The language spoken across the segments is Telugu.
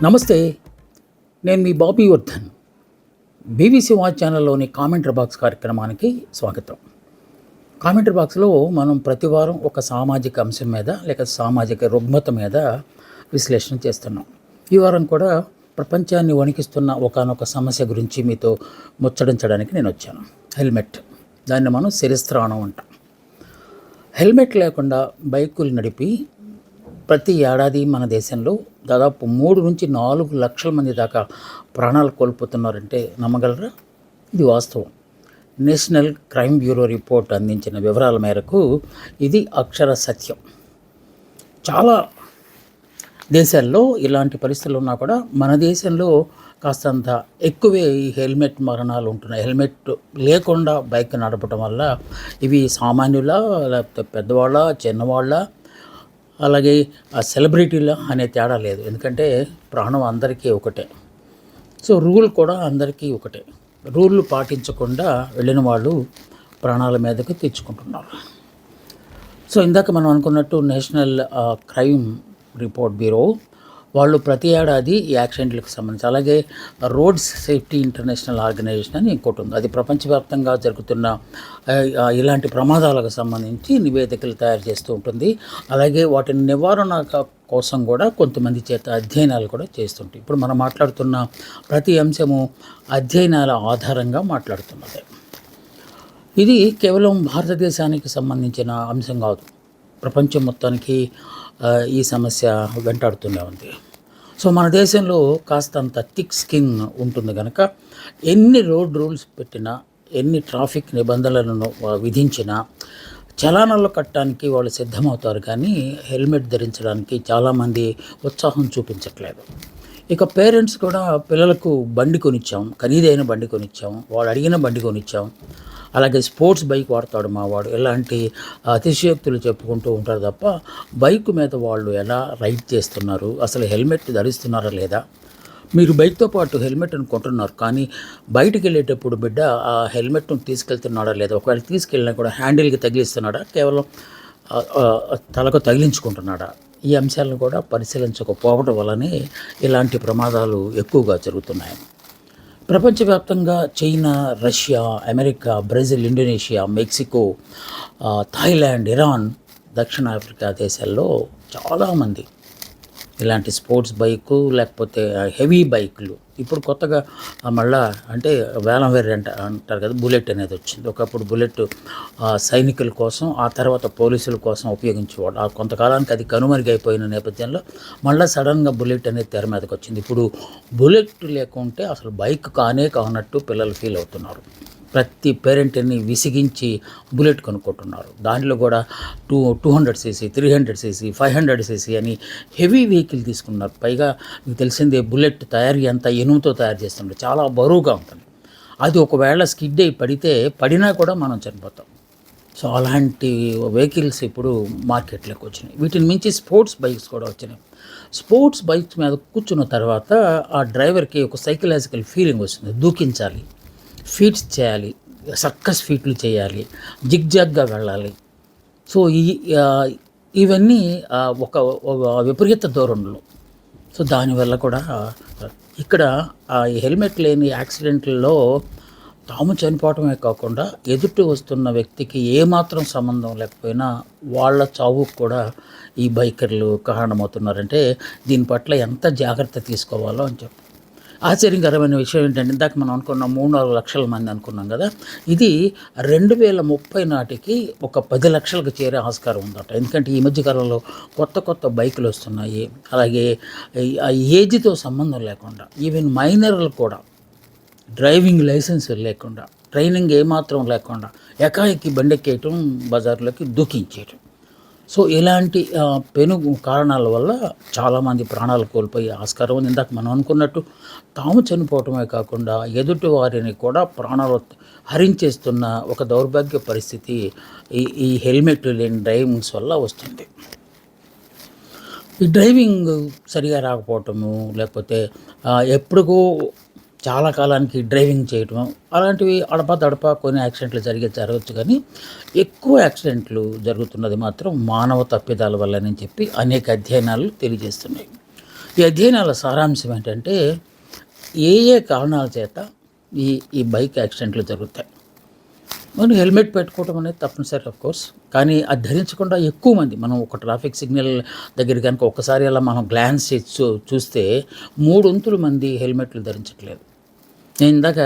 నమస్తే. నేను మీ బాబీ వర్ధన్. బీబీసీ వాచ్ ఛానల్లోని కామెంటరీ బాక్స్ కార్యక్రమానికి స్వాగతం. కామెంటరీ బాక్స్లో మనం ప్రతి వారం ఒక సామాజిక అంశం మీద లేక సామాజిక రుగ్మత మీద విశ్లేషణ చేస్తున్నాం. ఈ వారం కూడా ప్రపంచాన్ని వణికిస్తున్న ఒకానొక సమస్య గురించి మీతో ముచ్చటించడానికి నేను వచ్చాను. హెల్మెట్. దాన్ని మనం శిరస్త్రాణం అంటాం. హెల్మెట్ లేకుండా బైకులు నడిపి ప్రతి ఏడాది మన దేశంలో దాదాపు 3 నుంచి 4 లక్షల మంది దాకా ప్రాణాలు కోల్పోతున్నారంటే నమ్మగలరా? ఇది వాస్తవం. నేషనల్ క్రైమ్ బ్యూరో రిపోర్ట్ అందించిన వివరాల మేరకు ఇది అక్షర సత్యం. చాలా దేశాల్లో ఇలాంటి పరిస్థితులు ఉన్నా కూడా మన దేశంలో కాస్తంత ఎక్కువే ఈ హెల్మెట్ మరణాలు ఉంటున్నాయి. హెల్మెట్ లేకుండా బైక్ నడపడం వల్ల ఇవి సామాన్యుల, లేకపోతే పెద్దవాళ్ళ, చిన్నవాళ్ళ, అలాగే ఆ సెలబ్రిటీల అనే తేడా లేదు. ఎందుకంటే ప్రాణం అందరికీ ఒకటే. సో రూల్ కూడా అందరికీ ఒకటే. రూళ్ళు పాటించకుండా వెళ్ళిన వాళ్ళు ప్రాణాల మీదకు తెచ్చుకుంటున్నారు. సో ఇందాక మనం అనుకున్నట్టు నేషనల్ క్రైమ్ రిపోర్ట్ బ్యూరో వాళ్ళు ప్రతి ఏడాది ఈ యాక్సిడెంట్లకు సంబంధించి, అలాగే రోడ్స్ సేఫ్టీ ఇంటర్నేషనల్ ఆర్గనైజేషన్ అని ఇంకోటి ఉంది, అది ప్రపంచవ్యాప్తంగా జరుగుతున్న ఇలాంటి ప్రమాదాలకు సంబంధించి నివేదికలు తయారు చేస్తూ ఉంటుంది. అలాగే వాటి నివారణ కోసం కూడా కొంతమంది చేత అధ్యయనాలు కూడా చేస్తుంటాయి. ఇప్పుడు మనం మాట్లాడుతున్న ప్రతి అంశము అధ్యయనాల ఆధారంగా మాట్లాడుతున్నది. ఇది కేవలం భారతదేశానికి సంబంధించిన అంశం కాదు, ప్రపంచం మొత్తానికి ఈ సమస్య వెంటాడుతూనే ఉంది. సో మన దేశంలో కాస్తంత థిక్ స్కిన్ ఉంటుంది కనుక ఎన్ని రోడ్ రూల్స్ పెట్టినా, ఎన్ని ట్రాఫిక్ నిబంధనలను విధించినా చలానాలు కట్టడానికి వాళ్ళు సిద్ధమవుతారు, కానీ హెల్మెట్ ధరించడానికి చాలామంది ఉత్సాహం చూపించట్లేదు. ఇక పేరెంట్స్ కూడా పిల్లలకు బండి కొనిచ్చాం, ఖరీదైన బండి కొనిచ్చాం, వాడు అడిగిన బండి కొనిచ్చాం, అలాగే స్పోర్ట్స్ బైక్ వాడతాడు మా వాడు, ఇలాంటి అతిశయోక్తులు చెప్పుకుంటూ ఉంటారు తప్ప బైక్ మీద వాళ్ళు ఎలా రైడ్ చేస్తున్నారు, అసలు హెల్మెట్ ధరిస్తున్నారా లేదా? మీరు బైక్తో పాటు హెల్మెట్ను కొంటున్నారు, కానీ బయటికి వెళ్ళేటప్పుడు బిడ్డ ఆ హెల్మెట్ను తీసుకెళ్తున్నాడా లేదా? ఒకవేళ తీసుకెళ్ళినా కూడా హ్యాండిల్కి తగిలిస్తున్నాడా, కేవలం తలకు తగిలించుకుంటున్నాడా? ఈ అంశాలను కూడా పరిశీలించకపోవడం వల్లనే ఇలాంటి ప్రమాదాలు ఎక్కువగా జరుగుతున్నాయి. ప్రపంచవ్యాప్తంగా China, Russia, America, Brazil, Indonesia, Mexico, Thailand, Iran, దక్షిణాఫ్రికా దేశాల్లో చాలామంది ఇలాంటి స్పోర్ట్స్ బైకు లేకపోతే హెవీ బైకులు ఇప్పుడు కొత్తగా మళ్ళా అంటే వేలం వేరే అంటారు కదా, బుల్లెట్ అనేది వచ్చింది. ఒకప్పుడు బుల్లెట్ సైనికుల కోసం, ఆ తర్వాత పోలీసుల కోసం ఉపయోగించేవాడు. ఆ కొంతకాలానికి అది కనుమరుగైపోయిన నేపథ్యంలో మళ్ళీ సడన్గా బుల్లెట్ అనేది తెర మీదకి వచ్చింది. ఇప్పుడు బుల్లెట్ లేకుంటే అసలు బైక్ కానే కానట్టు పిల్లలు ఫీల్ అవుతున్నారు. ప్రతి పేరెంట్ని విసిగించి బుల్లెట్ కొనుక్కుంటున్నారు. దాంట్లో కూడా 200 సీసీ, 300 సీసీ, 500 సీసీ అని హెవీ వెహికల్ తీసుకున్నారు. పైగా మీకు తెలిసిందే బుల్లెట్ తయారీ అంతా ఇనుముతో తయారు చేస్తుంటారు, చాలా బరువుగా ఉంటుంది. అది ఒకవేళ స్కిడ్ అయి పడినా కూడా మనం చనిపోతాం. సో అలాంటి వెహికల్స్ ఇప్పుడు మార్కెట్లోకి వచ్చినాయి. వీటిని మించి స్పోర్ట్స్ బైక్స్ కూడా వచ్చినాయి. స్పోర్ట్స్ బైక్స్ మీద కూర్చున్న తర్వాత ఆ డ్రైవర్కి ఒక సైకలాజికల్ ఫీలింగ్ వస్తుంది. దూకించాలి, ఫీట్స్ చేయాలి, సర్కస్ ఫీట్లు చేయాలి, జిగ్జాగ్గా వెళ్ళాలి. సో ఇవన్నీ ఒక విపరీత ధోరణులు. సో దానివల్ల కూడా ఇక్కడ ఈ హెల్మెట్ లేని యాక్సిడెంట్లలో తాము చనిపోవటమే కాకుండా ఎదుటి వస్తున్న వ్యక్తికి ఏమాత్రం సంబంధం లేకపోయినా వాళ్ళ చావుకు కూడా ఈ బైకర్లు కారణమవుతున్నారంటే దీని పట్ల ఎంత జాగ్రత్త తీసుకోవాలో అని చెప్పి. ఆశ్చర్యకరమైన విషయం ఏంటంటే, ఇందాక మనం అనుకున్నాం 3-4 లక్షల మంది అనుకున్నాం కదా, ఇది 2030 నాటికి ఒక 10 లక్షలకు చేరే ఆస్కారం ఉందట. ఎందుకంటే ఈ మధ్యకాలంలో కొత్త బైకులు వస్తున్నాయి. అలాగే ఆ ఏజ్తో సంబంధం లేకుండా ఈవెన్ మైనర్లు కూడా డ్రైవింగ్ లైసెన్స్ లేకుండా, ట్రైనింగ్ ఏమాత్రం లేకుండా ఎకాఎక్కి బండెక్కేయటం, బజార్లోకి దూకించేయటం. సో ఇలాంటి పెను కారణాల వల్ల చాలామంది ప్రాణాలు కోల్పోయే ఆస్కారం ఉంది. ఇందాక మనం అనుకున్నట్టు తాము చనిపోవటమే కాకుండా ఎదుటి వారిని కూడా ప్రాణాలు హరించేస్తున్న ఒక దౌర్భాగ్య పరిస్థితి ఈ హెల్మెట్ లేని డ్రైవింగ్స్ వల్ల వస్తుంది. ఈ డ్రైవింగ్ సరిగా రాకపోవటము, లేకపోతే ఎప్పుడుకో చాలా కాలానికి డ్రైవింగ్ చేయటం, అలాంటివి అడపా కొన్ని యాక్సిడెంట్లు జరగచ్చు. కానీ ఎక్కువ యాక్సిడెంట్లు జరుగుతున్నది మాత్రం మానవ తప్పిదాల వల్లనని చెప్పి అనేక అధ్యయనాలు తెలియజేస్తున్నాయి. ఈ అధ్యయనాల సారాంశం ఏంటంటే ఏ ఏ కారణాల చేత ఈ ఈ బైక్ యాక్సిడెంట్లు జరుగుతాయి. మనం హెల్మెట్ పెట్టుకోవడం అనేది తప్పనిసరి కోర్స్, కానీ అది ధరించకుండా ఎక్కువ మంది మనం ఒక ట్రాఫిక్ సిగ్నల్ దగ్గర కనుక ఒక్కసారి అలా మనం గ్లాన్స్ చేసి చూస్తే 3 మంది హెల్మెట్లు ధరించట్లేదు. నేను ఇందాక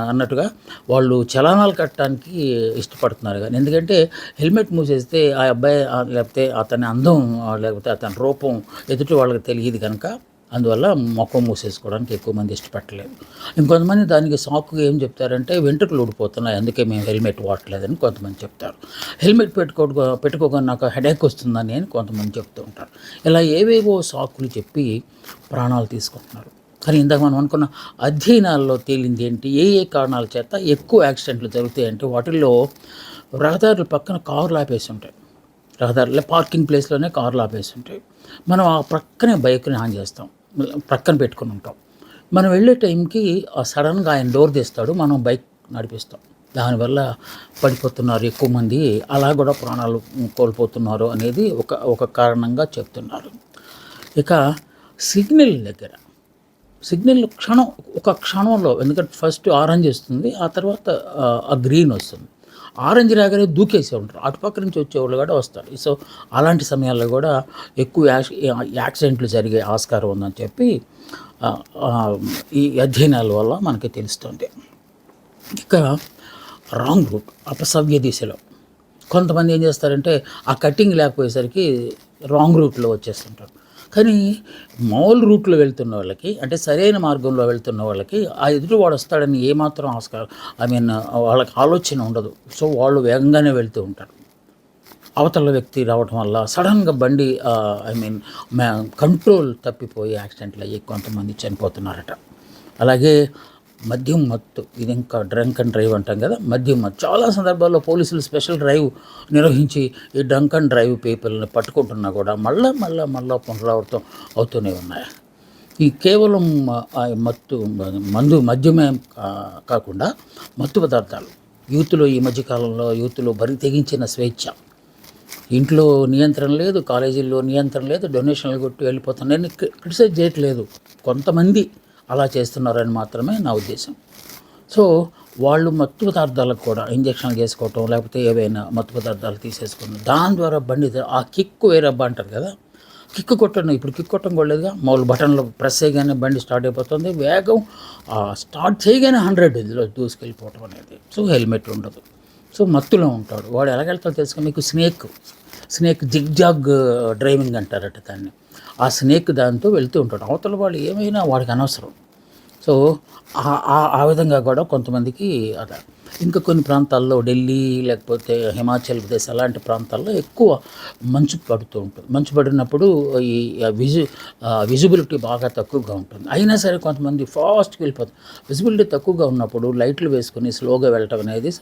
అన్నట్టుగా వాళ్ళు చలానాలు కట్టడానికి ఇష్టపడుతున్నారు కానీ, ఎందుకంటే హెల్మెట్ మూసేస్తే ఆ అబ్బాయి లేకపోతే అతని అందం లేకపోతే అతని రూపం ఎదుటి వాళ్ళకి తెలియదు కనుక అందువల్ల మొఖం మూసేసుకోవడానికి ఎక్కువ మంది ఇష్టపడలేదు. ఇంకొంతమంది దానికి సాకుగా ఏం చెప్తారంటే వెంట్రుకలు ఊడిపోతున్నాయి అందుకే మేము హెల్మెట్ వాడట్లేదని కొంతమంది చెప్తారు. హెల్మెట్ పెట్టుకోగా నాకు హెడేక్ వస్తుందని అని కొంతమంది చెప్తూ ఉంటారు. ఇలా ఏవేవో సాకులు చెప్పి ప్రాణాలు తీసుకుంటున్నారు. కానీ ఇందాక మనం అనుకున్న అధ్యయనాల్లో తేలింది ఏంటి, ఏ ఏ కారణాల చేత ఎక్కువ యాక్సిడెంట్లు జరుగుతాయంటే వాటిల్లో రహదారుల పక్కన కార్లు ఆపేసి ఉంటాయి. రహదారుల పార్కింగ్ ప్లేస్లోనే కార్లు ఆపేసి ఉంటాయి. మనం ఆ ప్రక్కనే బైక్ని ఆన్ చేస్తాం, ప్రక్కన పెట్టుకుని ఉంటాం. మనం వెళ్ళే టైంకి సడన్గా ఆయన డోర్ తీస్తాడు, మనం బైక్ నడిపిస్తాం. దానివల్ల పడిపోతున్నారు ఎక్కువ మంది, అలా కూడా ప్రాణాలు కోల్పోతున్నారు అనేది ఒక కారణంగా చెప్తున్నారు. ఇక సిగ్నల్ దగ్గర ఒక క్షణంలో, ఎందుకంటే ఫస్ట్ ఆరెంజ్ వస్తుంది, ఆ తర్వాత ఆ గ్రీన్ వస్తుంది. ఆరెంజ్ రాగానే దూకేసే ఉంటారు, అటుపక్క నుంచి వచ్చేవాళ్ళు కూడా వస్తారు. సో అలాంటి సమయాల్లో కూడా ఎక్కువ యాక్సిడెంట్లు జరిగే ఆస్కారం ఉందని చెప్పి ఈ అధ్యయనాల వల్ల మనకి తెలుస్తుంది. ఇక రాంగ్ రూట్, అపసవ్య దిశలో కొంతమంది ఏం చేస్తారంటే ఆ కట్టింగ్ లేకపోయేసరికి రాంగ్ రూట్లో వచ్చేస్తుంటారు. కానీ మామూలు రూట్లో వెళ్తున్న వాళ్ళకి, అంటే సరైన మార్గంలో వెళ్తున్న వాళ్ళకి ఆ ఎదుటివాడు వస్తాడని ఏమాత్రం వాళ్ళకి ఆలోచన ఉండదు. సో వాళ్ళు వేగంగానే వెళ్తూ ఉంటారు. అవతల వ్యక్తి రావడం వల్ల సడన్గా బండి కంట్రోల్ తప్పిపోయి యాక్సిడెంట్లు అయ్యి కొంతమంది చనిపోతున్నారట. అలాగే మద్యం మత్తు, ఇది ఇంకా డ్రంక్ అండ్ డ్రైవ్ అంటాం కదా, మద్యం మత్తు. చాలా సందర్భాల్లో పోలీసులు స్పెషల్ డ్రైవ్ నిర్వహించి ఈ డ్రంక్ అండ్ డ్రైవ్ పీపుల్ని పట్టుకుంటున్నా కూడా మళ్ళా పునరావృతం అవుతూనే ఉన్నాయి. ఈ కేవలం మద్యమే కాకుండా మత్తు పదార్థాలు యూత్లో, ఈ మధ్యకాలంలో యూత్లో బరి తెగించిన స్వేచ్ఛ, ఇంట్లో నియంత్రణ లేదు, కాలేజీల్లో నియంత్రణ లేదు, డొనేషన్లు కొట్టి వెళ్ళిపోతున్నాయి. నేను క్రిటిసైజ్ చేయట్లేదు, కొంతమంది అలా చేస్తున్నారని మాత్రమే నా ఉద్దేశం. సో వాళ్ళు మత్తు పదార్థాలకు కూడా ఇంజక్షన్లు చేసుకోవటం, లేకపోతే ఏవైనా మత్తు పదార్థాలు తీసేసుకోవడం, దాని ద్వారా బండి ఆ కిక్కు వేరబ్బా అంటారు కదా, కిక్కు కొట్టడం. ఇప్పుడు కిక్ కొట్టడం కూడా లేదుగా, మామూలు బటన్లో ప్రెస్ చేయగానే బండి స్టార్ట్ అయిపోతుంది. వేగం స్టార్ట్ చేయగానే 100 దూసుకెళ్ళిపోవటం అనేది. సో హెల్మెట్ ఉండదు, సో మత్తులో ఉంటాడు వాడు. ఎలాగెళ్తాడో తెలుసుకొని మీకు స్నేక్ జిగ్జాగ్ డ్రైవింగ్ అంటారట దాన్ని. ఆ స్నేక్ దాంతో వెళ్తూ ఉంటాడు, అవతల వాళ్ళు ఏమైనా వాడికి అనవసరం. సో ఆ విధంగా కూడా కొంతమందికి అలా. ఇంకా కొన్ని ప్రాంతాల్లో ఢిల్లీ లేకపోతే హిమాచల్ ప్రదేశ్ అలాంటి ప్రాంతాల్లో ఎక్కువ మంచు పడుతూ ఉంటుంది. మంచు పడినప్పుడు ఈ విజిబిలిటీ బాగా తక్కువగా ఉంటుంది. అయినా సరే కొంతమంది ఫాస్ట్గా వెళ్ళిపోతుంది. విజిబిలిటీ తక్కువగా ఉన్నప్పుడు లైట్లు వేసుకొని స్లోగా వెళ్ళటం అనేది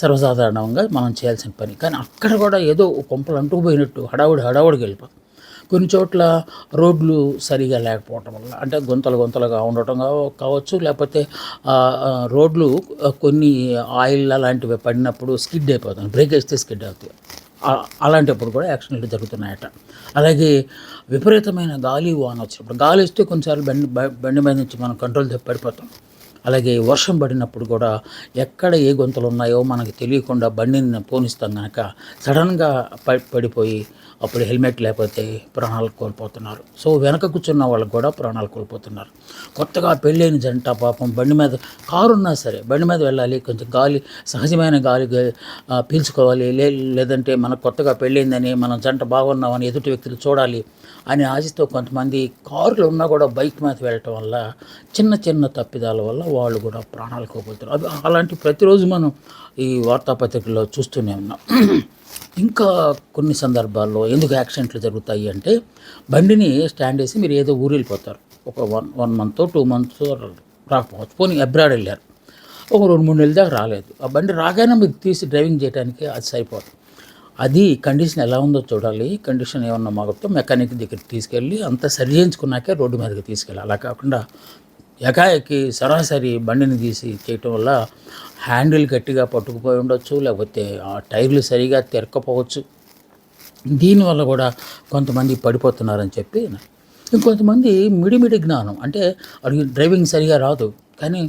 సర్వసాధారణంగా మనం చేయాల్సిన పని. కానీ అక్కడ కూడా ఏదో కొంపలు అంటుకుపోయినట్టు హడావుడిగా వెళ్ళిపోతుంది. కొన్ని చోట్ల రోడ్లు సరిగా లేకపోవటం వల్ల, అంటే గుంతలుగా ఉండటం కావచ్చు, లేకపోతే రోడ్లు కొన్ని ఆయిల్ అలాంటివి పడినప్పుడు స్కిడ్ అయిపోతుంది, బ్రేక్ వేస్తే స్కిడ్ అవుతాయి. అలాంటప్పుడు కూడా యాక్సిడెంట్లు జరుగుతున్నాయట. అలాగే విపరీతమైన గాలి వాన వచ్చినప్పుడు, గాలి వస్తే కొన్నిసార్లు బండి మీద నుంచి మనం కంట్రోల్ తప్పి పడిపోతాం. అలాగే వర్షం పడినప్పుడు కూడా ఎక్కడ ఏ గుంతలు ఉన్నాయో మనకు తెలియకుండా బండిని పోనిస్తాం కనుక సడన్గా పడిపోయి అప్పుడు హెల్మెట్ లేకపోతే ప్రాణాలు కోల్పోతున్నారు. సో వెనక కూర్చున్న వాళ్ళకు కూడా ప్రాణాలు కోల్పోతున్నారు. కొత్తగా పెళ్ళైన జంట పాపం బండి మీద, కారు ఉన్నా సరే బండి మీద వెళ్ళాలి, కొంచెం గాలి, సహజమైన గాలి పీల్చుకోవాలి, లేదంటే మనకు కొత్తగా పెళ్ళైందని మనం జంట బాగున్నామని ఎదుటి వ్యక్తులు చూడాలి అని ఆశిస్తూ కొంతమంది కారులో ఉన్నా కూడా బైక్ మీద వెళ్ళటం వల్ల చిన్న తప్పిదాల వల్ల వాళ్ళు కూడా ప్రాణాలు కోల్పోతున్నారు. అలాంటి ప్రతిరోజు మనం ఈ వార్తాపత్రికల్లో చూస్తూనే ఉన్నాం. ఇంకా కొన్ని సందర్భాల్లో ఎందుకు యాక్సిడెంట్లు జరుగుతాయి అంటే, బండిని స్టాండ్ వేసి మీరు ఏదో ఊరు వెళ్ళిపోతారు, ఒక 1 month 2 months రాకపోవచ్చు, పోనీ అబ్రాడ్ వెళ్ళారు, ఒక 2-3 నెలల దాకా రాలేదు, ఆ బండి రాగానే మీరు తీసి డ్రైవింగ్ చేయడానికి అది సరిపోదు. అది కండిషన్ ఎలా ఉందో చూడాలి. కండిషన్ ఏమన్నా మాకు మెకానిక్ దగ్గరికి తీసుకెళ్ళి అంతా సరి చేయించుకున్నాకే రోడ్డు మీదకి తీసుకెళ్ళాలి. అలా కాకుండా ఎకాఎకి సరాసరి బండిని తీసి చేయటం వల్ల హ్యాండిల్ గట్టిగా పట్టుకుపోయి ఉండొచ్చు, లేకపోతే ఆ టైర్లు సరిగా తిరగకపోవచ్చు. దీనివల్ల కూడా కొంతమంది పడిపోతున్నారని చెప్పి ఇంకొంతమంది మిడిమిడి జ్ఞానం, అంటే వాడికి డ్రైవింగ్ సరిగా రాదు, కానీ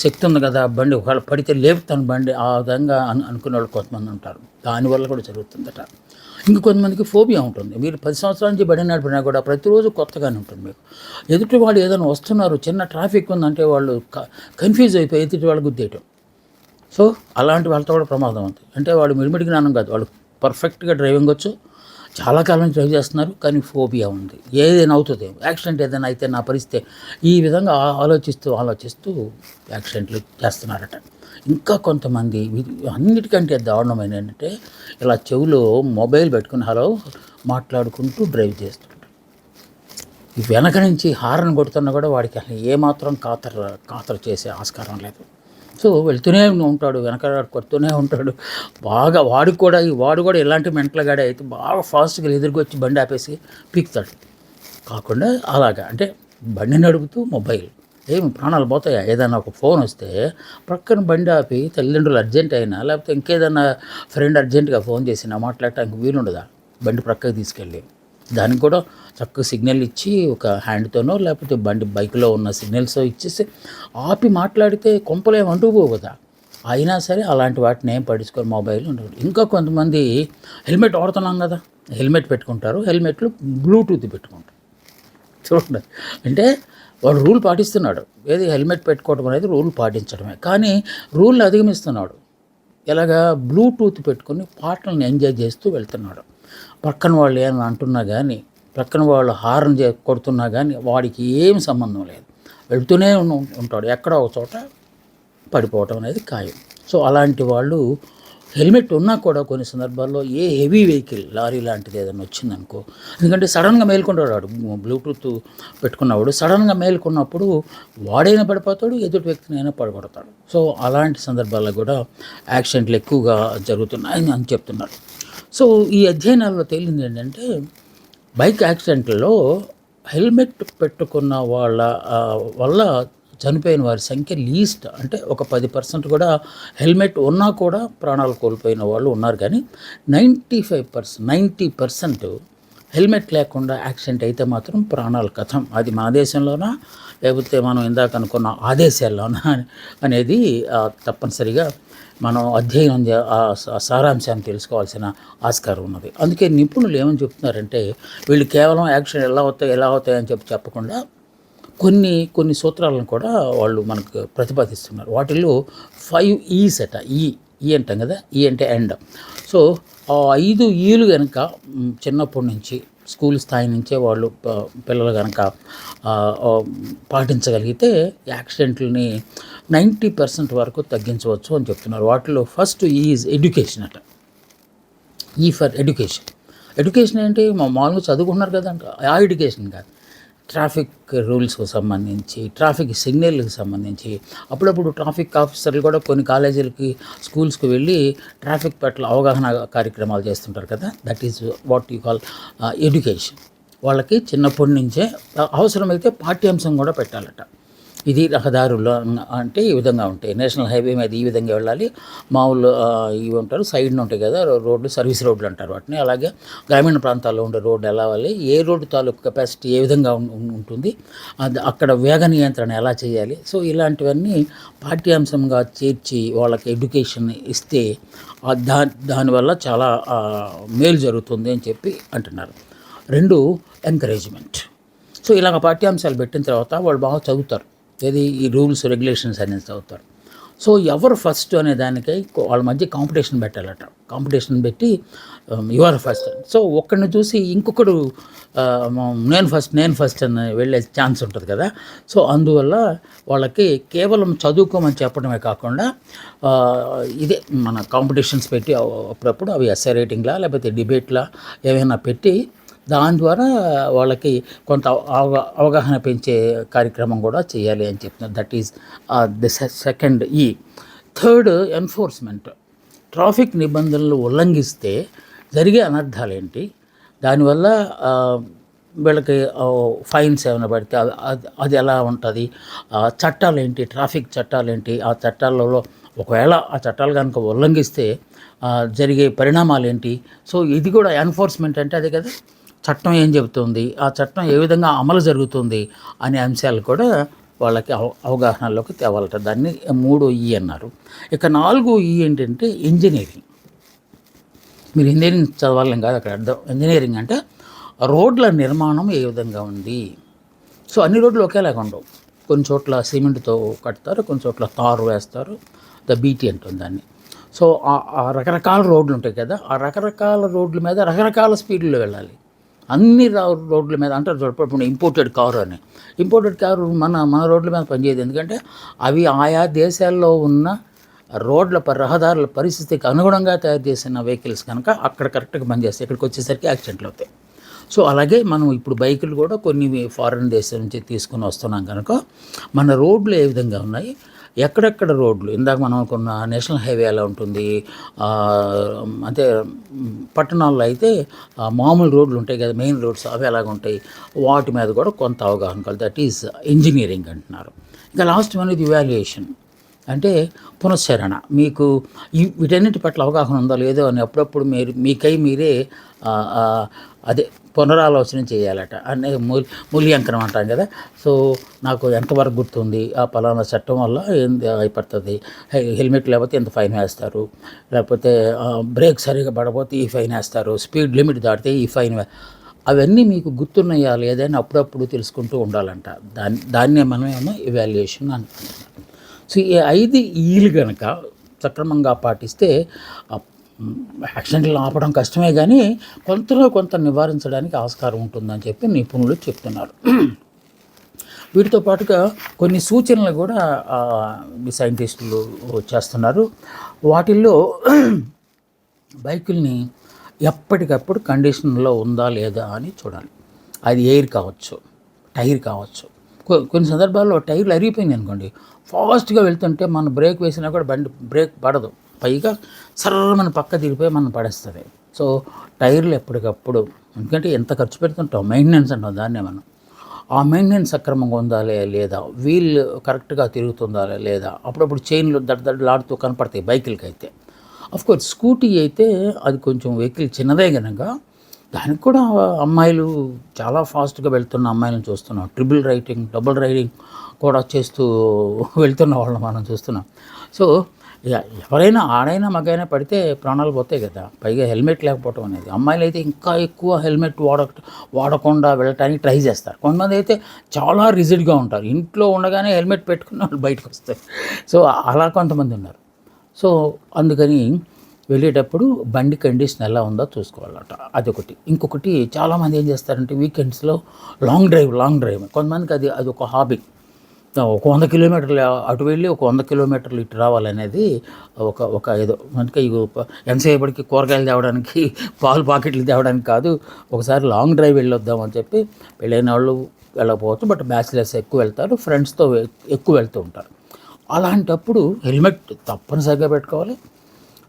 శక్తి ఉంది కదా, బండి ఒకవేళ పడితే లేపుతాను బండి, ఆ విధంగా అనుకునే వాళ్ళు కొంతమంది ఉంటారు. దానివల్ల కూడా జరుగుతుందట. ఇంకొంతమందికి ఫోబియా ఉంటుంది. మీరు 10 సంవత్సరాల నుంచి బండి నడిపినా కూడా ప్రతిరోజు కొత్తగానే ఉంటుంది మీకు. ఎదుటి వాళ్ళు ఏదైనా వస్తున్నారు, చిన్న ట్రాఫిక్ ఉందంటే వాళ్ళు కన్ఫ్యూజ్ అయిపోయి ఎదుటి వాళ్ళు గుద్దేయటం. సో అలాంటి వాళ్ళతో కూడా ప్రమాదం ఉంది. అంటే వాడు మిడిమిడి జ్ఞానం కాదు, వాళ్ళు పర్ఫెక్ట్గా డ్రైవింగ్ వచ్చు, చాలా కాలం డ్రైవ్ చేస్తున్నారు, కానీ ఫోబియా ఉంది. ఏదైనా అవుతుంది, యాక్సిడెంట్ ఏదైనా అయితే నా పరిస్థితి, ఈ విధంగా ఆలోచిస్తూ యాక్సిడెంట్లు చేస్తున్నారట. ఇంకా కొంతమంది అన్నిటికంటే దారుణమైన ఏంటంటే, ఇలా చెవిలో మొబైల్ పెట్టుకుని హలో మాట్లాడుకుంటూ డ్రైవ్ చేస్తుంటారు. వెనక నుంచి హారన్ కొడుతున్నా కూడా వాడికి అసలు ఏమాత్రం ఖాతరు చేసే ఆస్కారం లేదు. సో వెళ్తూనే ఉంటాడు, వెనక కొడుతూనే ఉంటాడు. బాగా వాడు కూడా ఎలాంటి మెంటల్గాడే అయితే బాగా ఫాస్ట్గా ఎదురుకొచ్చి బండి ఆపేసి పీకుతాడు. కాకుండా అలాగా అంటే బండి నడుపుతూ మొబైల్, ఏమి ప్రాణాలు పోతాయా? ఏదైనా ఒక ఫోన్ వస్తే ప్రక్కన బండి ఆపి తల్లిదండ్రులు అర్జెంట్ అయినా, లేకపోతే ఇంకేదన్నా ఫ్రెండ్ అర్జెంటుగా ఫోన్ చేసినా మాట్లాడటానికి వీలుండదా? బండి ప్రక్కకి తీసుకెళ్ళి దానికి కూడా చక్కగా సిగ్నల్ ఇచ్చి ఒక హ్యాండ్తోనో లేకపోతే బైక్లో ఉన్న సిగ్నల్స్ ఇచ్చేసి ఆపి మాట్లాడితే కొంపలు ఏమి అంటుకుపోవు కదా. అయినా సరే అలాంటి వాటిని ఏం పట్టించుకొని మొబైల్ ఉండదు. ఇంకా కొంతమంది హెల్మెట్ వాడుతున్నాం కదా, హెల్మెట్ పెట్టుకుంటారు, హెల్మెట్లు బ్లూటూత్ పెట్టుకుంటారు. చూడండి, అంటే వాడు రూల్ పాటిస్తున్నాడు, ఏది హెల్మెట్ పెట్టుకోవడం అనేది రూల్ పాటించడమే, కానీ రూల్ని అధిగమిస్తున్నాడు. ఎలాగా? బ్లూటూత్ పెట్టుకొని పాటలను ఎంజాయ్ చేస్తూ వెళ్తున్నాడు. పక్కన వాళ్ళు ఏమైనా అంటున్నా కానీ, పక్కన వాళ్ళు హార్న్ కొడుతున్నా కానీ వాడికి ఏం సంబంధం లేదు, వెళ్తూనే ఉంటాడు. ఎక్కడో ఒక చోట పడిపోవటం అనేది ఖాయం. సో అలాంటి వాళ్ళు హెల్మెట్ ఉన్నా కూడా కొన్ని సందర్భాల్లో ఏ హెవీ వెహికల్, లారీ లాంటిది ఏదైనా వచ్చిందనుకో, ఎందుకంటే సడన్గా మేల్కొంటాడు వాడు, బ్లూటూత్ పెట్టుకున్నవాడు సడన్గా మేల్కొన్నప్పుడు వాడైనా పడిపోతాడు, ఎదుటి వ్యక్తినైనా పడగొడతాడు. సో అలాంటి సందర్భాల్లో కూడా యాక్సిడెంట్లు ఎక్కువగా జరుగుతున్నాయని అని చెప్తున్నారు. సో ఈ అధ్యయనాల్లో తేలింది ఏంటంటే, బైక్ యాక్సిడెంట్లలో హెల్మెట్ పెట్టుకున్న వాళ్ళ వల్ల చనిపోయిన వారి సంఖ్య లీస్ట్, అంటే ఒక 10% కూడా హెల్మెట్ ఉన్నా కూడా ప్రాణాలు కోల్పోయిన వాళ్ళు ఉన్నారు. కానీ 90% హెల్మెట్ లేకుండా యాక్సిడెంట్ అయితే మాత్రం ప్రాణాలు కథం. అది మన దేశంలోనా లేకపోతే మనం ఇందాక అనుకున్న ఆదేశాల్లోనా అనేది తప్పనిసరిగా మనం అధ్యయనం సారాంశాన్ని తెలుసుకోవాల్సిన ఆస్కారం ఉన్నది. అందుకే నిపుణులు ఏమని చెప్తున్నారంటే, వీళ్ళు కేవలం యాక్సిడెంట్ ఎలా అవుతాయి అని చెప్పకుండా కొన్ని సూత్రాలను కూడా వాళ్ళు మనకు ప్రతిపాదిస్తున్నారు. వాటిల్లో 5 E's అట. ఈ అంటాం కదా, ఈ అంటే ఎండ్. సో ఆ 5 E'లు కనుక చిన్నప్పటి నుంచి స్కూల్ స్థాయి నుంచే వాళ్ళు పిల్లలు కనుక పాటించగలిగితే యాక్సిడెంట్లని 90% వరకు తగ్గించవచ్చు అని చెప్తున్నారు. వాటిలో ఫస్ట్ ఈజ్ ఎడ్యుకేషన్ అట. ఈ ఫర్ ఎడ్యుకేషన్. ఎడ్యుకేషన్ ఏంటి? మామూలుగా చదువుకున్నారు కదా, ఆ ఎడ్యుకేషన్ కాదు, ట్రాఫిక్ రూల్స్కి సంబంధించి, ట్రాఫిక్ సిగ్నల్కి సంబంధించి. అప్పుడప్పుడు ట్రాఫిక్ ఆఫీసర్లు కూడా కొన్ని కాలేజీలకి, స్కూల్స్కి వెళ్ళి ట్రాఫిక్ పట్ల అవగాహన కార్యక్రమాలు చేస్తుంటారు కదా. That is what you call education. వాళ్ళకి చిన్నప్పటి నుంచే అవసరమైతే పాఠ్యాంశం కూడా పెట్టాలట. ఇది రహదారుల్లో అంటే ఈ విధంగా ఉంటాయి, నేషనల్ హైవే మీద ఈ విధంగా వెళ్ళాలి, మామూలు ఇవి ఉంటారు సైడ్న ఉంటాయి కదా రోడ్లు, సర్వీస్ రోడ్లు అంటారు వాటిని. అలాగే గ్రామీణ ప్రాంతాల్లో ఉండే రోడ్డు ఎలా వెళ్ళాలి, ఏ రోడ్డు తాలూకు కెపాసిటీ ఏ విధంగా ఉంటుంది, అక్కడ వేగ నియంత్రణ ఎలా చేయాలి. సో ఇలాంటివన్నీ పాఠ్యాంశంగా చేర్చి వాళ్ళకి ఎడ్యుకేషన్ ఇస్తే దానివల్ల చాలా మేలు జరుగుతుంది అని చెప్పి అంటున్నారు. 2 ఎంకరేజ్మెంట్. సో ఇలాగ పాఠ్యాంశాలు పెట్టిన తర్వాత వాళ్ళు బాగా చదువుతారు, ఏది ఈ రూల్స్ రెగ్యులేషన్స్ అనేది చదువుతారు. సో ఎవరు ఫస్ట్ అనే దానికై వాళ్ళ మధ్య కాంపిటీషన్ పెట్టాలట. కాంపిటీషన్ పెట్టి యువర్ ఫస్ట్. సో ఒక్కడిని చూసి ఇంకొకడు నేను ఫస్ట్ అని వెళ్ళే ఛాన్స్ ఉంటుంది కదా. సో అందువల్ల వాళ్ళకి కేవలం చదువుకోమని చెప్పడమే కాకుండా ఇదే మన కాంపిటీషన్స్ పెట్టి అప్పుడప్పుడు అవి ఎస్ఐ రేటింగ్లా లేకపోతే డిబేట్లా ఏమైనా పెట్టి దాని ద్వారా వాళ్ళకి కొంత అవగాహన పెంచే కార్యక్రమం కూడా చేయాలి అని చెప్తున్నారు. దట్ ఈజ్ ది సెకండ్ ఈ. Third enforcement. ట్రాఫిక్ నిబంధనలు ఉల్లంఘిస్తే జరిగే అనర్థాలు ఏంటి, దానివల్ల వీళ్ళకి ఫైన్స్ ఏమైనా పడితే అది ఎలా ఉంటుంది, చట్టాలు ఏంటి, ట్రాఫిక్ చట్టాలు ఏంటి, ఆ చట్టాలలో ఒకవేళ ఆ చట్టాలు కనుక ఉల్లంఘిస్తే జరిగే పరిణామాలు ఏంటి. సో ఇది కూడా ఎన్ఫోర్స్మెంట్ అంటే అదే కదా, చట్టం ఏం చెబుతుంది, ఆ చట్టం ఏ విధంగా అమలు జరుగుతుంది అనే అంశాలు కూడా వాళ్ళకి అవగాహనలోకి తేవాలట. దాన్ని 3 అన్నారు. ఇక 4 ఏంటంటే ఇంజనీరింగ్. మీరు ఇంజనీరింగ్ చదవాలని కాదు అక్కడ అర్థం. ఇంజనీరింగ్ అంటే రోడ్ల నిర్మాణం ఏ విధంగా ఉంది. సో అన్ని రోడ్లు ఒకేలాగా ఉండవు. కొన్ని చోట్ల సిమెంట్తో కడతారు, కొన్ని చోట్ల తారు వేస్తారు, బీటీ అంటుంది దాన్ని. సో ఆ రకరకాల రోడ్లు ఉంటాయి కదా, ఆ రకరకాల రోడ్ల మీద రకరకాల స్పీడ్లో వెళ్ళాలి. అన్ని రోడ్ల మీద అంటారు చూడప్పుడు ఇంపోర్టెడ్ కారు అని. ఇంపోర్టెడ్ కారు మన రోడ్ల మీద పనిచేయదు. ఎందుకంటే అవి ఆయా దేశాల్లో ఉన్న రహదారుల పరిస్థితికి అనుగుణంగా తయారు చేసిన వెహికల్స్ కనుక అక్కడ కరెక్ట్గా పనిచేస్తాయి. ఇక్కడికి వచ్చేసరికి యాక్సిడెంట్లు అవుతాయి. సో అలాగే మనం ఇప్పుడు బైకులు కూడా కొన్ని ఫారిన్ దేశం నుంచి తీసుకుని వస్తున్నాం కనుక మన రోడ్లు ఏ విధంగా ఉన్నాయి, ఎక్కడెక్కడ రోడ్లు, ఇందాక మనం అనుకున్న నేషనల్ హైవే ఎలా ఉంటుంది, అంటే పట్టణాల్లో అయితే మామూలు రోడ్లు ఉంటాయి కదా, మెయిన్ రోడ్స్, అవి ఎలాగ ఉంటాయి, వాటి మీద కూడా కొంత అవగాహన కలదు. దట్ ఈజ్ ఇంజనీరింగ్ అంటున్నారు. ఇంకా లాస్ట్ అనేది ఇవాల్యుయేషన్, అంటే పునశ్చరణ. మీకు వీటన్నిటి పట్ల అవగాహన ఉందో లేదో అని అప్పుడప్పుడు మీరే అదే పునరాలోచన చేయాలట. అనే మూల్యాంకనం అంటాం కదా. సో నాకు ఎంతవరకు గుర్తుంది, ఆ పలానా చట్టం వల్ల ఏంది అయిపోతుంది, హెల్మెట్ లేకపోతే ఎంత ఫైన్ వేస్తారు, లేకపోతే బ్రేక్ సరిగా పడకపోతే ఈ ఫైన్ వేస్తారు, స్పీడ్ లిమిట్ దాటితే ఈ ఫైన్, అవన్నీ మీకు గుర్తున్నాయా లేదని అప్పుడప్పుడు తెలుసుకుంటూ ఉండాలంట. దాన్నే మనం ఏమో ఇవాల్యుయేషన్ అనుకుంటున్నాం. సో ఈ 5 కనుక సక్రమంగా పాటిస్తే యాక్సిడెంట్లు ఆపడం కష్టమే, కానీ కొంతలో కొంత నివారించడానికి ఆస్కారం ఉంటుందని చెప్పి నిపుణులు చెప్తున్నారు. వీటితో పాటుగా కొన్ని సూచనలు కూడా సైంటిస్టులు చేస్తున్నారు. వాటిల్లో బైకుల్ని ఎప్పటికప్పుడు కండిషన్లో ఉందా లేదా అని చూడాలి. అది ఎయిర్ కావచ్చు, టైర్ కావచ్చు. కొన్ని సందర్భాల్లో టైర్లు అరిగిపోయింది అనుకోండి, ఫాస్ట్గా వెళ్తుంటే మనం బ్రేక్ వేసినా కూడా బండి బ్రేక్ పడదు, పైగా సర్రమని పక్క తిరిగిపోయి మనం పడేస్తుంది. సో టైర్లు ఎప్పటికప్పుడు, ఎందుకంటే ఎంత ఖర్చు పెడుతుంటాం, మెయింటెనెన్స్ అంటాం దాన్నే మనం. ఆ మెయింటెనెన్స్ సక్రమంగా ఉందా లేదా, వీల్ కరెక్ట్గా తిరుగుతుందా లేదా, అప్పుడప్పుడు చైన్లు దడ్డలాడుతూ కనపడతాయి బైకులకి అయితే. అఫ్కోర్స్ స్కూటీ అయితే అది కొంచెం వెహికల్ చిన్నదే కనుక దానికి కూడా అమ్మాయిలు చాలా ఫాస్ట్గా వెళ్తున్న అమ్మాయిలను చూస్తున్నాం. డబుల్ రైడింగ్ కూడా చేస్తూ వెళ్తున్న వాళ్ళని మనం చూస్తున్నాం. సో ఎవరైనా ఆడైనా మగైనా పడితే ప్రాణాలు పోతాయి కదా, పైగా హెల్మెట్ లేకపోవడం అనేది. అమ్మాయిలు అయితే ఇంకా ఎక్కువ హెల్మెట్ వాడకుండా వెళ్ళటానికి ట్రై చేస్తారు. కొంతమంది అయితే చాలా రిజిడ్గా ఉంటారు, ఇంట్లో ఉండగానే హెల్మెట్ పెట్టుకున్న వాళ్ళు బయటకు వస్తారు. సో అలా కొంతమంది ఉన్నారు. సో అందుకని వెళ్ళేటప్పుడు బండి కండిషన్ ఎలా ఉందో చూసుకోవాలట, అదొకటి. ఇంకొకటి చాలామంది ఏం చేస్తారంటే వీకెండ్స్లో లాంగ్ డ్రైవ్ కొంతమందికి అది ఒక హాబీ. ఒక 100 కిలోమీటర్లు అటు వెళ్ళి ఒక 100 కిలోమీటర్లు ఇటు రావాలనేది ఒక ఏదో అందుకే ఎంతసేపటికి కూరగాయలు తేవడానికి, పాలు పాకెట్లు తేవడానికి కాదు, ఒకసారి లాంగ్ డ్రైవ్ వెళ్ళొద్దామని చెప్పి పెళ్ళైన వాళ్ళు వెళ్ళకపోవచ్చు, బట్ బ్యాచిలర్స్ ఎక్కువ వెళ్తారు, ఫ్రెండ్స్తో ఎక్కువ వెళ్తూ ఉంటారు. అలాంటప్పుడు హెల్మెట్ తప్పనిసరిగా పెట్టుకోవాలి.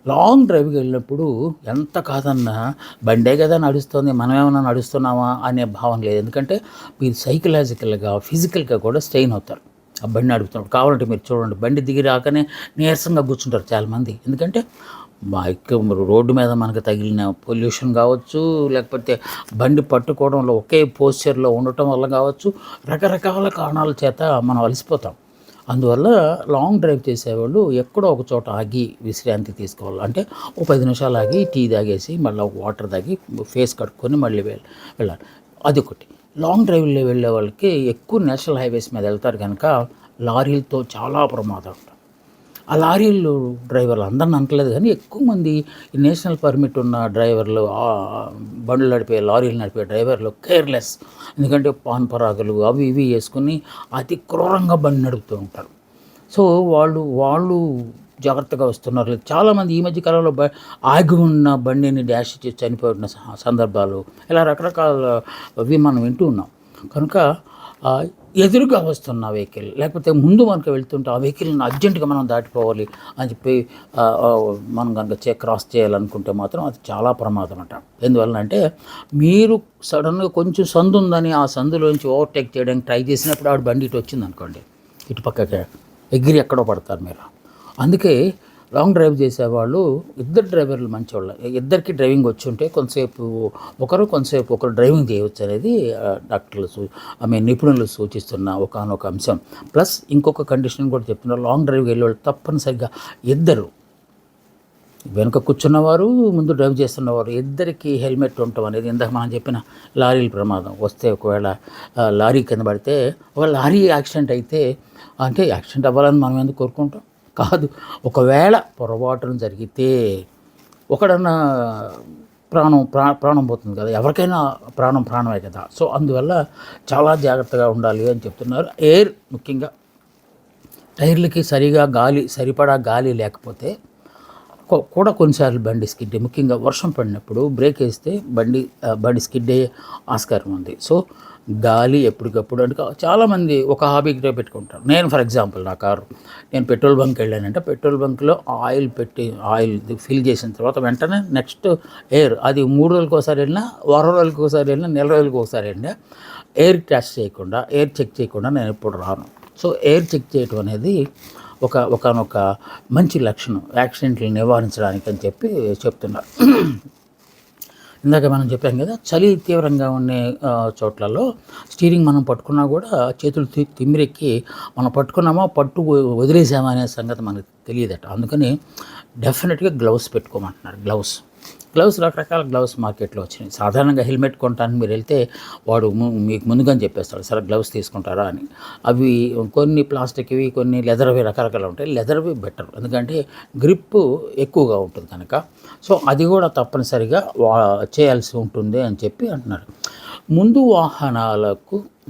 లాంగ్ డ్రైవ్కి వెళ్ళినప్పుడు ఎంత కాదన్నా బండే కదా నడుస్తుంది, మనం ఏమైనా నడుస్తున్నామా అనే భావన లేదు. ఎందుకంటే మీరు సైకలాజికల్గా ఫిజికల్గా కూడా స్ట్రెయిన్ అవుతారు ఆ బండి నడుపుతున్నప్పుడు. కావాలంటే మీరు చూడండి, బండి దిగి రాకనే నీరసంగా కూర్చుంటారు చాలామంది. ఎందుకంటే రోడ్డు మీద మనకు తగిలిన పొల్యూషన్ కావచ్చు, లేకపోతే బండి పట్టుకోవడంలో ఒకే పోస్చర్లో ఉండటం వల్ల కావచ్చు, రకరకాల కారణాల చేత మనం అలసిపోతాం. అందువల్ల లాంగ్ డ్రైవ్ చేసేవాళ్ళు ఎక్కడో ఒక చోట ఆగి విశ్రాంతి తీసుకోవాలి. అంటే ఒక 10 నిమిషాలు ఆగి టీ తాగేసి మళ్ళీ వాటర్ తాగి ఫేస్ కట్టుకొని మళ్ళీ వెళ్ళాలి. అదొకటి. లాంగ్ డ్రైవ్లో వెళ్ళే వాళ్ళకి ఎక్కువ నేషనల్ హైవేస్ మీద వెళ్తారు కనుక లారీలతో చాలా ప్రమాదం ఉంటుంది. ఆ లారీలు డ్రైవర్లు అందరిని అంటలేదు కానీ ఎక్కువ మంది నేషనల్ పర్మిట్ ఉన్న డ్రైవర్లు, బండ్లు నడిపే లారీలు నడిపే డ్రైవర్లు కేర్లెస్. ఎందుకంటే పాన్ పరాగులు అవి ఇవి వేసుకుని అతి క్రూరంగా బండి నడుపుతూ ఉంటారు. సో వాళ్ళు జాగ్రత్తగా వస్తున్నారు. చాలామంది ఈ మధ్య కాలంలో ఆగి ఉన్న బండిని డాష్ చేసి చనిపోయిన సందర్భాలు, ఇలా రకరకాలవి మనం వింటూ ఉన్నాం. కనుక ఎదురుగా వస్తున్న వెహికల్, లేకపోతే ముందు మనకు వెళ్తుంటే ఆ వెహికల్ని అర్జెంటుగా మనం దాటిపోవాలి అని చెప్పి మనం కనుక క్రాస్ చేయాలనుకుంటే మాత్రం అది చాలా ప్రమాదం అంట. ఎందువల్ల అంటే మీరు సడన్గా కొంచెం సందు ఉందని ఆ సందులోంచి ఓవర్టేక్ చేయడానికి ట్రై చేసినప్పుడు ఆవిడ బండి ఇటు వచ్చింది అనుకోండి, ఇటు పక్కకి ఎగిరి ఎక్కడో పడతారు మీరు. అందుకే లాంగ్ డ్రైవ్ చేసేవాళ్ళు ఇద్దరు డ్రైవర్లు మంచివాళ్ళు, ఇద్దరికి డ్రైవింగ్ వచ్చి ఉంటే కొంతసేపు ఒకరు డ్రైవింగ్ చేయవచ్చు అనేది డాక్టర్లు నిపుణులు సూచిస్తున్న ఒకానొక అంశం. ప్లస్ ఇంకొక కండిషన్ కూడా చెప్తున్నారు, లాంగ్ డ్రైవ్కి వెళ్ళేవాళ్ళు తప్పనిసరిగా ఇద్దరు, వెనుక కూర్చున్నవారు ముందు డ్రైవ్ చేస్తున్నవారు ఇద్దరికి హెల్మెట్ ఉండటం అనేది, ఇందాక మనం చెప్పిన లారీల ప్రమాదం వస్తే ఒకవేళ లారీ కింద పడితే, ఒక లారీ యాక్సిడెంట్ అయితే, అంటే యాక్సిడెంట్ అవ్వాలని మనం ఎందుకు కోరుకుంటాం, కాదు, ఒకవేళ పొరపాటున జరిగితే ఒకడన్నా ప్రాణం పోతుంది కదా, ఎవరికైనా ప్రాణమే కదా. సో అందువల్ల చాలా జాగ్రత్తగా ఉండాలి అని చెప్తున్నారు. ఎయిర్ ముఖ్యంగా టైర్లకి సరిపడా గాలి లేకపోతే కూడా కొన్నిసార్లు బండి స్కిడ్, ముఖ్యంగా వర్షం పడినప్పుడు బ్రేక్ వేస్తే బండి స్కిడ్ అయ్యే ఆస్కారం ఉంది. సో గాలి ఎప్పటికప్పుడు, అంటే చాలామంది ఒక హాబీగా పెట్టుకుంటారు. నేను ఫర్ ఎగ్జాంపుల్ నా కారు, నేను పెట్రోల్ బంక్ వెళ్ళానంటే పెట్రోల్ బంక్లో ఆయిల్ ఫిల్ చేసిన తర్వాత వెంటనే నెక్స్ట్ ఎయిర్, అది 3 రోజులకు ఒకసారి వెళ్ళినా, వారం రోజులకు ఒకసారి వెళ్ళినా, నెల రోజులకు ఒకసారి వెళ్ళినా ఎయిర్ చెక్ చేయకుండా నేను ఎప్పుడు రాను. సో ఎయిర్ చెక్ చేయడం అనేది ఒకనొక మంచి లక్షణం యాక్సిడెంట్లు నివారించడానికి అని చెప్తున్నారు. ఇందాక మనం చెప్పాం కదా, చలి తీవ్రంగా ఉండే చోట్లలో స్టీరింగ్ మనం పట్టుకున్నా కూడా చేతులు తిమ్మిరెక్కి మనం పట్టుకున్నామా వదిలేసామా అనే సంగతి మనకు తెలియదట. అందుకని డెఫినెట్గా గ్లౌస్ పెట్టుకోమంటున్నారు. గ్లౌస్ రకరకాల గ్లౌస్ మార్కెట్లో వచ్చినాయి. సాధారణంగా హెల్మెట్ కొనడానికి మీరు వెళ్తే వాడు మీకు ముందుగానే చెప్పేస్తాడు, సరే గ్లౌస్ తీసుకుంటారా అని. అవి కొన్ని ప్లాస్టిక్వి, కొన్ని లెదర్వి రకరకాలు ఉంటాయి. లెదర్వి బెటర్, ఎందుకంటే గ్రిప్ ఎక్కువగా ఉంటుంది కనుక. సో అది కూడా తప్పనిసరిగా చేయాల్సి ఉంటుంది అని అంటున్నారు. ముందు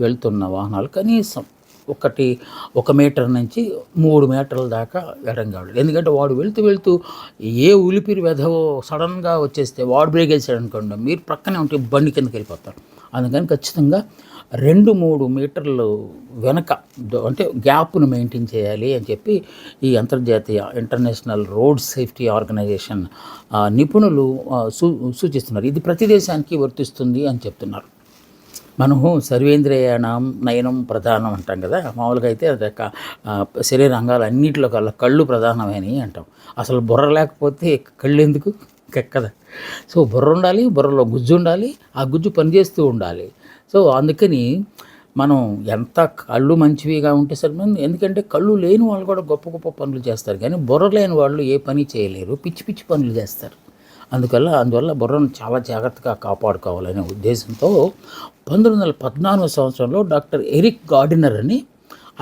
వెళ్తున్న వాహనాలు కనీసం 1 మీటర్ నుంచి 3 మీటర్ల దాకా ఎడం కావాలి. ఎందుకంటే వాడు వెళ్తూ ఏ ఉలిపిరి వెధవో సడన్గా వచ్చేస్తే వాడు బ్రేక్ వేసాడు అనుకోండి, మీరు ప్రక్కనే ఉంటే బండి కిందకి వెళ్ళిపోతారు. అందుకని ఖచ్చితంగా 2-3 మీటర్లు వెనక, అంటే గ్యాప్ను మెయింటైన్ చేయాలి అని ఈ అంతర్జాతీయ ఇంటర్నేషనల్ రోడ్ సేఫ్టీ ఆర్గనైజేషన్ నిపుణులు సూచిస్తున్నారు. ఇది ప్రతి దేశానికి వర్తిస్తుంది అని చెప్తున్నారు. మనము సర్వేంద్రియాణం నయనం ప్రధానం అంటాం కదా, మామూలుగా అయితే అది శరీర రంగాలన్నింటిలో కళ్ళు ప్రధానమైనవి అంటాం. అసలు బుర్ర లేకపోతే కళ్ళు ఎందుకు కదా. సో బుర్ర ఉండాలి, బుర్రలో గుజ్జు ఉండాలి, ఆ గుజ్జు పనిచేస్తూ ఉండాలి. సో అందుకని మనం ఎంత కళ్ళు మంచివిగా ఉంటే సరిపోతుంది. ఎందుకంటే కళ్ళు లేని వాళ్ళు కూడా గొప్ప గొప్ప పనులు చేస్తారు, కానీ బుర్ర లేని వాళ్ళు ఏ పని చేయలేరు, పిచ్చి పనులు చేస్తారు. అందువల్ల బుర్రను చాలా జాగ్రత్తగా కాపాడుకోవాలనే ఉద్దేశంతో 1914 సంవత్సరంలో డాక్టర్ ఎరిక్ గార్డినర్ అని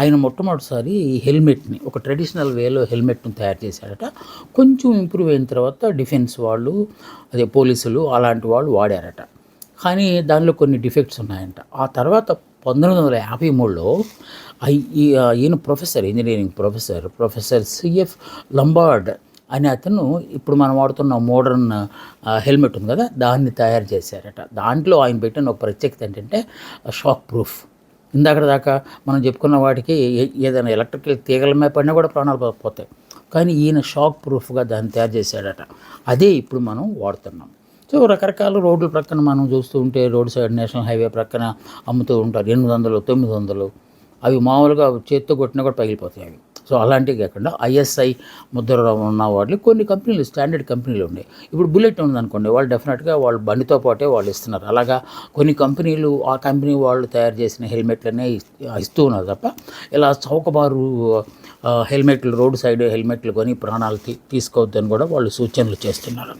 ఆయన మొట్టమొదటిసారి ఈ హెల్మెట్ని ఒక ట్రెడిషనల్ వేలో హెల్మెట్ని తయారు చేశాడట. కొంచెం ఇంప్రూవ్ అయిన తర్వాత డిఫెన్స్ వాళ్ళు, పోలీసులు అలాంటి వాళ్ళు వాడారట. కానీ దానిలో కొన్ని డిఫెక్ట్స్ ఉన్నాయంట. ఆ తర్వాత 1953లో ఈయన ఇంజనీరింగ్ ప్రొఫెసర్ సిఎఫ్ లంబార్డ్ అని అతను ఇప్పుడు మనం వాడుతున్న మోడర్న్ హెల్మెట్ ఉంది కదా, దాన్ని తయారు చేశారట. దాంట్లో ఆయన పెట్టిన ఒక ప్రత్యేకత ఏంటంటే షాక్ ప్రూఫ్. దాకా మనం చెప్పుకున్న వాటికి ఏదైనా ఎలక్ట్రికల్ తీగల మీద పడినా కూడా ప్రాణాలు పోతాయి, కానీ ఈయన షాక్ ప్రూఫ్గా దాన్ని తయారు చేశాడట. అదే ఇప్పుడు మనం వాడుతున్నాం. సో రకరకాల రోడ్ల ప్రక్కన మనం చూస్తూ ఉంటే, రోడ్ సైడ్ నేషనల్ హైవే ప్రక్కన అమ్ముతూ ఉంటారు 800, 900. అవి మామూలుగా చేత్తో కొట్టినా కూడా పగిలిపోతాయి అవి. సో అలాంటివి కాకుండా ఐఎస్ఐ ముద్ర ఉన్న వాటిని కొన్ని కంపెనీలు, స్టాండర్డ్ కంపెనీలు ఉన్నాయి. ఇప్పుడు బుల్లెట్ ఉందనుకోండి, వాళ్ళు డెఫినెట్గా వాళ్ళు బండితో పాటే వాళ్ళు ఇస్తున్నారు. అలాగా కొన్ని కంపెనీలు ఆ కంపెనీ వాళ్ళు తయారు చేసిన హెల్మెట్లనే ఇస్తూ ఉన్నారు తప్ప, ఇలా చౌకబారు హెల్మెట్లు, రోడ్ సైడ్ హెల్మెట్లు కొని ప్రాణాలు తీసుకోవద్దని కూడా వాళ్ళు సూచనలు చేస్తున్నారు.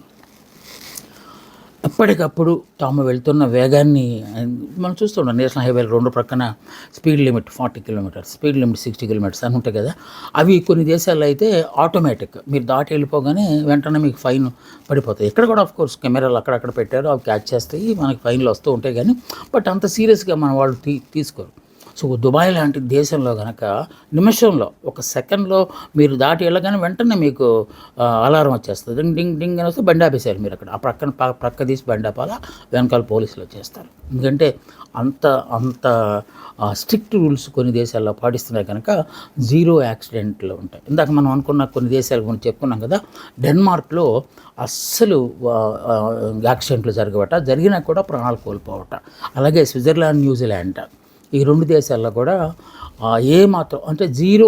ఎప్పటికప్పుడు తాము వెళ్తున్న వేగాన్ని మనం చూస్తున్నాం. నేషనల్ హైవేలు 2 ప్రక్కన speed limit 40 kilometres, speed limit 60 kilometres అని ఉంటాయి కదా. అవి కొన్ని దేశాల్లో అయితే ఆటోమేటిక్, మీరు దాటి వెళ్ళిపోగానే వెంటనే మీకు ఫైన్ పడిపోతాయి. ఇక్కడ కూడా ఆఫ్కోర్స్ కెమెరాలు అక్కడక్కడ పెట్టారు, అవి క్యాచ్ చేస్తాయి, మనకి ఫైన్లు వస్తూ ఉంటాయి. కానీ బట్ అంత సీరియస్గా మన వాళ్ళు తీసుకోరు. సో దుబాయ్ లాంటి దేశంలో కనుక నిమిషంలో, 1 సెకండ్లో మీరు దాటి వెళ్ళగానే వెంటనే మీకు అలారం వచ్చేస్తుంది, డింగ్ డింగ్ డింగ్ అని వస్తే బండి ఆపేశారు మీరు అక్కడ. ఆ ప్రక్క తీసి బండి ఆపాలా, వెనకాల పోలీసులు వచ్చేస్తారు. ఎందుకంటే అంత స్ట్రిక్ట్ రూల్స్ కొన్ని దేశాల్లో పాటిస్తున్నాయి కనుక 0 యాక్సిడెంట్లు ఉంటాయి. ఇందాక మనం అనుకున్న కొన్ని దేశాల గురించి చెప్పుకున్నాం కదా, డెన్మార్క్లో అస్సలు యాక్సిడెంట్లు జరగవట, జరిగినా కూడా ప్రాణాలు కోల్పోవట. అలాగే స్విట్జర్లాండ్, న్యూజిలాండ్, ఈ 2 దేశాల్లో కూడా ఏమాత్రం అంటే 0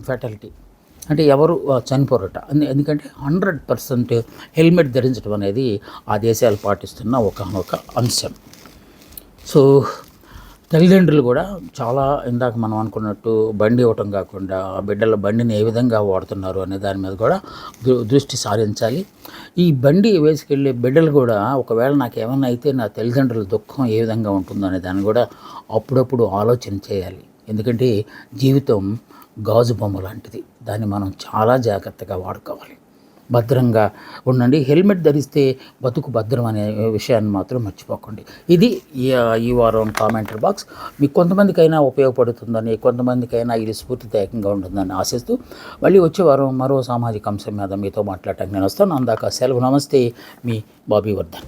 ఫెటాలిటీ. అంటే ఎవరు చనిపోరట. ఎందుకంటే 100% హెల్మెట్ ధరించడం అనేది ఆ దేశాలు పాటిస్తున్న ఒకానొక అంశం. సో తల్లిదండ్రులు కూడా చాలా ఇందాక మనం అనుకున్నట్టు బండి ఇవ్వటం కాకుండా బిడ్డల బండిని ఏ విధంగా వాడుతున్నారు అనే దాని మీద కూడా దృష్టి సారించాలి. ఈ బండి వేసుకెళ్ళే బిడ్డలు కూడా ఒకవేళ నాకేమన్నా అయితే నా తల్లిదండ్రుల దుఃఖం ఏ విధంగా ఉంటుందో అనే దాన్ని కూడా అప్పుడప్పుడు ఆలోచన చేయాలి. ఎందుకంటే జీవితం గాజు బొమ్మ లాంటిది. దాన్ని మనం చాలా జాగ్రత్తగా వాడుకోవాలి. భద్రంగా ఉండండి. హెల్మెట్ ధరిస్తే బతుకు భద్రం అనే విషయాన్ని మాత్రం మర్చిపోకండి. ఇది ఈ వారం కామెంటరీ బాక్స్. మీకు కొంతమందికైనా ఉపయోగపడుతుందని, కొంతమందికైనా ఇది స్ఫూర్తిదాయకంగా ఉంటుందని ఆశిస్తూ మళ్ళీ వచ్చే వారం మరో సామాజిక అంశం మీద మీతో మాట్లాడటానికి నేను వస్తాను. అందాక సెలవు. నమస్తే, మీ బాబీ వర్ధన్.